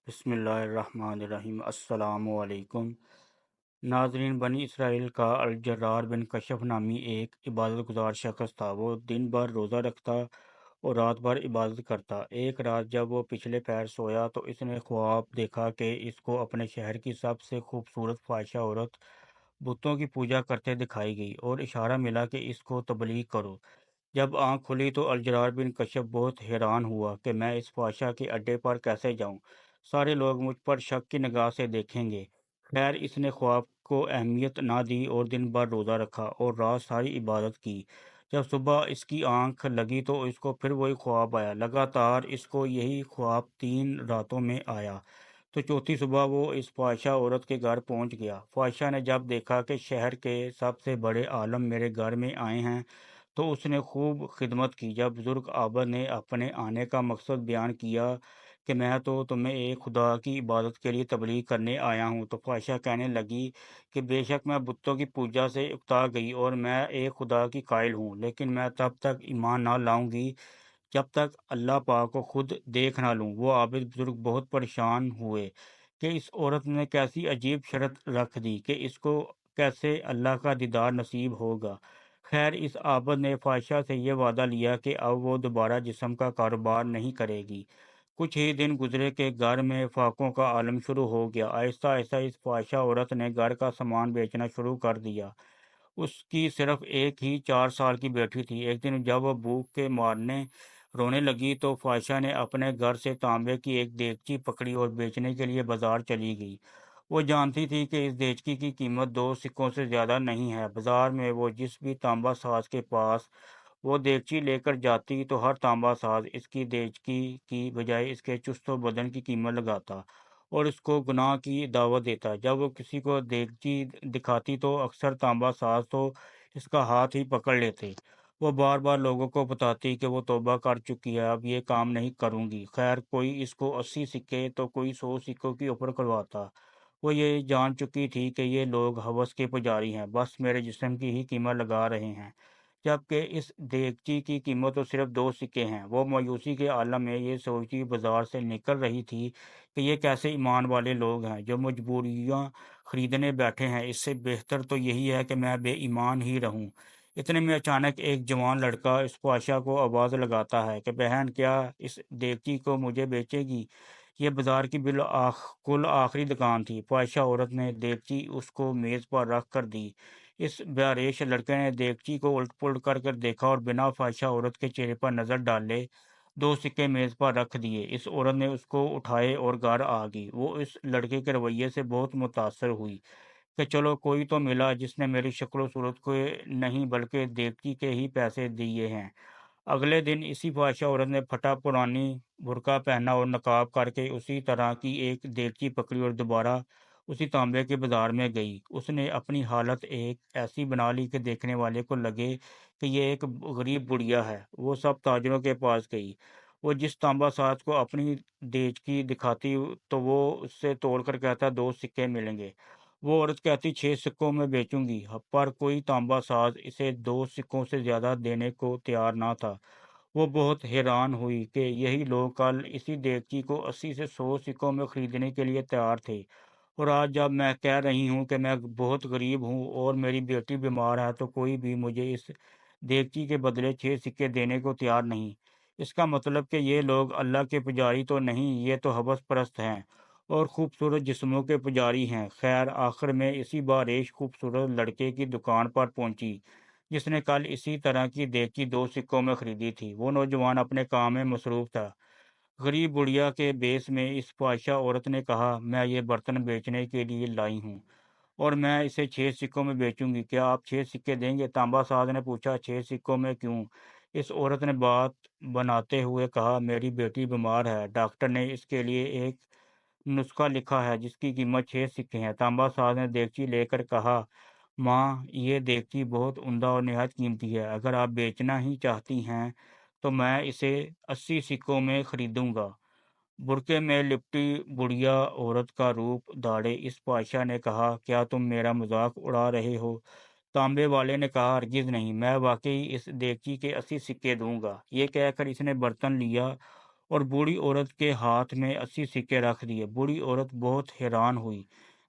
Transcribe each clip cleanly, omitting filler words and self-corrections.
بسم اللہ الرحمن الرحیم۔ السلام علیکم ناظرین۔ بنی اسرائیل کا الجرار بن کشف نامی ایک عبادت گزار شخص تھا۔ وہ دن بھر روزہ رکھتا اور رات بھر عبادت کرتا۔ ایک رات جب وہ پچھلے پہر سویا تو اس نے خواب دیکھا کہ اس کو اپنے شہر کی سب سے خوبصورت فاحشہ عورت بتوں کی پوجا کرتے دکھائی گئی اور اشارہ ملا کہ اس کو تبلیغ کرو۔ جب آنکھ کھلی تو الجرار بن کشف بہت حیران ہوا کہ میں اس فحاشہ کے اڈے پر کیسے جاؤں، سارے لوگ مجھ پر شک کی نگاہ سے دیکھیں گے۔ خیر، اس نے خواب کو اہمیت نہ دی اور دن بھر روزہ رکھا اور رات ساری عبادت کی۔ جب صبح اس کی آنکھ لگی تو اس کو پھر وہی خواب آیا۔ لگاتار اس کو یہی خواب 3 راتوں میں آیا تو چوتھی صبح وہ اس فحاشہ عورت کے گھر پہنچ گیا۔ فحاشہ نے جب دیکھا کہ شہر کے سب سے بڑے عالم میرے گھر میں آئے ہیں تو اس نے خوب خدمت کی۔ جب بزرگ عابد نے اپنے آنے کا مقصد بیان کیا کہ میں تو تمہیں ایک خدا کی عبادت کے لیے تبلیغ کرنے آیا ہوں، تو فحاشہ کہنے لگی کہ بے شک میں بتوں کی پوجا سے اکتا گئی اور میں ایک خدا کی قائل ہوں، لیکن میں تب تک ایمان نہ لاؤں گی جب تک اللہ پاک کو خود دیکھ نہ لوں۔ وہ عابد بزرگ بہت پریشان ہوئے کہ اس عورت نے کیسی عجیب شرط رکھ دی کہ اس کو کیسے اللہ کا دیدار نصیب ہوگا۔ خیر، اس عابد نے فاحشہ سے یہ وعدہ لیا کہ اب وہ دوبارہ جسم کا کاروبار نہیں کرے گی۔ کچھ ہی دن گزرے کہ گھر میں فاقوں کا عالم شروع ہو گیا۔ آہستہ آہستہ اس فاحشہ عورت نے گھر کا سامان بیچنا شروع کر دیا۔ اس کی صرف ایک ہی 4 سال کی بیٹی تھی۔ ایک دن جب وہ بھوک کے مارنے رونے لگی تو فاحشہ نے اپنے گھر سے تانبے کی ایک دیگچی پکڑی اور بیچنے کے لیے بازار چلی گئی۔ وہ جانتی تھی کہ اس دیگچی کی قیمت 2 سکوں سے زیادہ نہیں ہے۔ بازار میں وہ جس بھی تانبا ساز کے پاس وہ دیگچی لے کر جاتی تو ہر تانبا ساز اس کی دیگچی کی بجائے اس کے چست و بدن کی قیمت لگاتا اور اس کو گناہ کی دعوت دیتا۔ جب وہ کسی کو دیگچی دکھاتی تو اکثر تانبا ساز تو اس کا ہاتھ ہی پکڑ لیتے۔ وہ بار بار لوگوں کو بتاتی کہ وہ توبہ کر چکی ہے، اب یہ کام نہیں کروں گی۔ خیر، کوئی اس کو 80 سکے تو کوئی 100 سکوں کی اوپر کرواتا۔ وہ یہ جان چکی تھی کہ یہ لوگ ہوس کے پجاری ہیں، بس میرے جسم کی ہی قیمت لگا رہے ہیں، جبکہ اس دیگچی کی قیمت تو صرف 2 سکے ہیں۔ وہ مایوسی کے عالم میں یہ سوچتی بازار سے نکل رہی تھی کہ یہ کیسے ایمان والے لوگ ہیں جو مجبوریاں خریدنے بیٹھے ہیں۔ اس سے بہتر تو یہی ہے کہ میں بے ایمان ہی رہوں۔ اتنے میں اچانک ایک جوان لڑکا اس فحاشہ کو آواز لگاتا ہے کہ بہن، کیا اس دیگچی کو مجھے بیچے گی؟ یہ بازار کی بالکل آخری دکان تھی۔ فحاشہ عورت نے دیگچی اس کو میز پر رکھ کر دی۔ اس بیاریش لڑکے نے دیگچی کو الٹ پلٹ کر دیکھا اور بنا فحاشہ عورت کے چہرے پر نظر ڈالے 2 سکے میز پر رکھ دیے۔ اس عورت نے اس کو اٹھائے اور گھر آ گئی۔ وہ اس لڑکے کے رویے سے بہت متاثر ہوئی کہ چلو کوئی تو ملا جس نے میری شکل و صورت کو نہیں بلکہ دیگچی کے ہی پیسے دیے ہیں۔ اگلے دن اسی فحاشہ عورت نے پھٹا پرانی برقع پہنا اور نقاب کر کے اسی طرح کی ایک دیگچی پکڑی اور دوبارہ اسی تانبے کے بازار میں گئی۔ اس نے اپنی حالت ایک ایسی بنا لی کہ دیکھنے والے کو لگے کہ یہ ایک غریب بڑھیا ہے۔ وہ سب تاجروں کے پاس گئی۔ وہ جس تانبا ساز کو اپنی دیگچی دکھاتی تو وہ اس سے توڑ کر کہتا 2 سکے ملیں گے۔ وہ عورت کہتی 6 سکوں میں بیچوں گی، پر کوئی تانبا ساز اسے 2 سکوں سے زیادہ دینے کو تیار نہ تھا۔ وہ بہت حیران ہوئی کہ یہی لوگ کل اسی دیگچی کو 80 سے 100 سکوں میں خریدنے کے لیے تیار تھے، اور آج جب میں کہہ رہی ہوں کہ میں بہت غریب ہوں اور میری بیٹی بیمار ہے تو کوئی بھی مجھے اس دیگچی کے بدلے 6 سکے دینے کو تیار نہیں۔ اس کا مطلب کہ یہ لوگ اللہ کے پجاری تو نہیں، یہ تو ہوس پرست ہیں اور خوبصورت جسموں کے پجاری ہیں۔ خیر، آخر میں اسی باریش خوبصورت لڑکے کی دکان پر پہنچی جس نے کل اسی طرح کی دیگچی 2 سکوں میں خریدی تھی۔ وہ نوجوان اپنے کام میں مصروف تھا۔ غریب بڑھیا کے بیس میں اس فحاشہ عورت نے کہا، میں یہ برتن بیچنے کے لیے لائی ہوں اور میں اسے 6 سکوں میں بیچوں گی، کیا آپ 6 سکے دیں گے؟ تانبا ساز نے پوچھا، 6 سکوں میں کیوں؟ اس عورت نے بات بناتے ہوئے کہا، میری بیٹی بیمار ہے، ڈاکٹر نے اس کے لیے ایک نسخہ لکھا ہے جس کی قیمت 6 سکے ہے۔ تانبا ساز نے دیگچی لے کر کہا، ماں، یہ دیگچی بہت عمدہ اور نہایت قیمتی ہے، اگر آپ بیچنا ہی چاہتی ہیں تو میں اسے 80 سکوں میں خریدوں گا۔ برقعے میں لپٹی بڑھیا عورت کا روپ داڑے اس فحاشہ نے کہا، کیا تم میرا مذاق اڑا رہے ہو؟ تانبے والے نے کہا، ہرگز نہیں، میں واقعی اس دیگچی کے 80 سکے دوں گا۔ یہ کہہ کر اس نے برتن لیا اور بوڑھی عورت کے ہاتھ میں 80 سکے رکھ دیے۔ بوڑھی عورت بہت حیران ہوئی،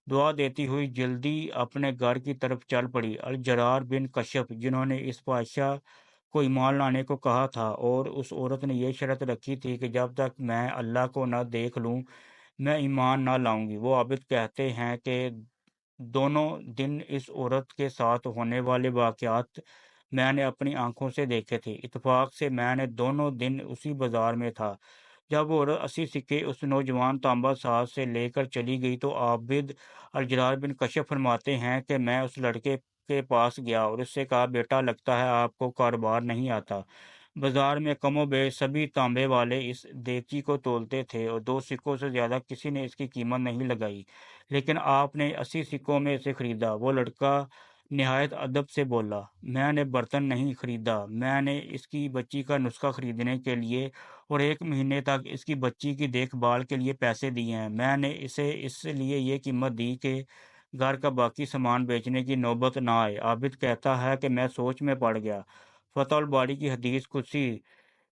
دعا دیتی ہوئی جلدی اپنے گھر کی طرف چل پڑی۔ الجرار بن کشف، جنہوں نے اس بادشاہ کو ایمان لانے کو کہا تھا، اور اس عورت نے یہ شرط رکھی تھی کہ جب تک میں اللہ کو نہ دیکھ لوں میں ایمان نہ لاؤں گی، وہ عابد کہتے ہیں کہ دونوں دن اس عورت کے ساتھ ہونے والے واقعات میں نے اپنی آنکھوں سے دیکھے تھے۔ اتفاق سے میں نے دونوں دن اسی بازار میں تھا۔ جب وہ عورت 80 سکے اس نوجوان تانبا ساز سے لے کر چلی گئی تو عابد الجرار بن کشف فرماتے ہیں کہ میں اس لڑکے کے پاس گیا اور اس سے کہا، بیٹا لگتا ہے آپ کو کاروبار نہیں آتا۔ بازار میں کم و بیش سبھی تانبے والے اس دیگچی کو تولتے تھے اور 2 سکوں سے زیادہ کسی نے اس کی قیمت نہیں لگائی، لیکن آپ نے 80 سکوں میں اسے خریدا۔ وہ لڑکا نہایت ادب سے بولا، میں نے برتن نہیں خریدا، میں نے اس کی بچی کا نسخہ خریدنے کے لیے اور 1 مہینے تک اس کی بچی کی دیکھ بھال کے لیے پیسے دیے ہیں۔ میں نے اسے اس لیے یہ قیمت دی کہ گھر کا باقی سامان بیچنے کی نوبت نہ آئے۔ عابد کہتا ہے کہ میں سوچ میں پڑ گیا۔ فتح الباری کی حدیث قدسی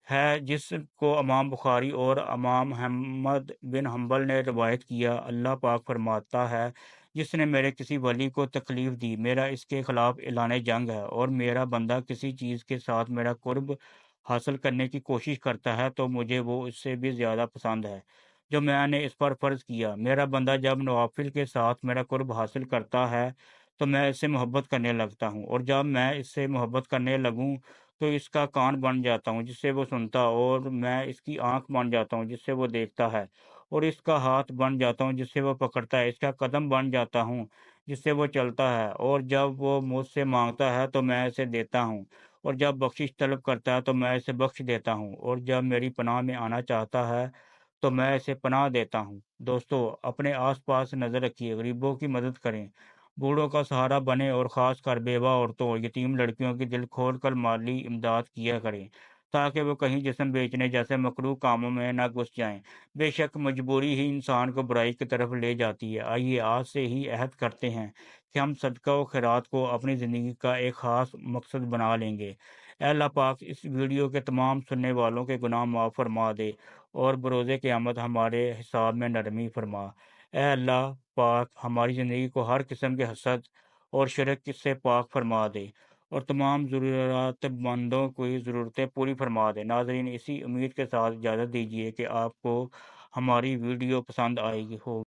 ہے جس کو امام بخاری اور امام محمد بن حنبل نے روایت کیا۔ اللہ پاک فرماتا ہے، جس نے میرے کسی ولی کو تکلیف دی میرا اس کے خلاف اعلان جنگ ہے، اور میرا بندہ کسی چیز کے ساتھ میرا قرب حاصل کرنے کی کوشش کرتا ہے تو مجھے وہ اس سے بھی زیادہ پسند ہے جو میں نے اس پر فرض کیا۔ میرا بندہ جب نوافل کے ساتھ میرا قرب حاصل کرتا ہے تو میں اس سے محبت کرنے لگتا ہوں، اور جب میں اس سے محبت کرنے لگوں تو اس کا کان بن جاتا ہوں جس سے وہ سنتا، اور میں اس کی آنکھ بن جاتا ہوں جس سے وہ دیکھتا ہے، اور اس کا ہاتھ بن جاتا ہوں جس سے وہ پکڑتا ہے، اس کا قدم بن جاتا ہوں جس سے وہ چلتا ہے، اور جب وہ مجھ سے مانگتا ہے تو میں اسے دیتا ہوں، اور جب بخشش طلب کرتا ہے تو میں اسے بخش دیتا ہوں، اور جب میری پناہ میں آنا چاہتا ہے تو میں اسے پناہ دیتا ہوں۔ دوستو، اپنے آس پاس نظر رکھیے، غریبوں کی مدد کریں، بوڑھوں کا سہارا بنیں، اور خاص کر بیوہ عورتوں اور یتیم لڑکیوں کی دل کھول کر مالی امداد کیا کریں تاکہ وہ کہیں جسم بیچنے جیسے مکروہ کاموں میں نہ گھس جائیں۔ بے شک مجبوری ہی انسان کو برائی کی طرف لے جاتی ہے۔ آئیے آج سے ہی عہد کرتے ہیں کہ ہم صدقہ و خیرات کو اپنی زندگی کا ایک خاص مقصد بنا لیں گے۔ اے اللہ پاک، اس ویڈیو کے تمام سننے والوں کے گناہ معاف فرما دے اور بروز قیامت ہمارے حساب میں نرمی فرما۔ اے اللہ پاک، ہماری زندگی کو ہر قسم کے حسد اور شرک سے پاک فرما دے اور تمام ضرورت مندوں کی ضرورتیں پوری فرما دے۔ ناظرین، اسی امید کے ساتھ اجازت دیجیے کہ آپ کو ہماری ویڈیو پسند آئی ہو۔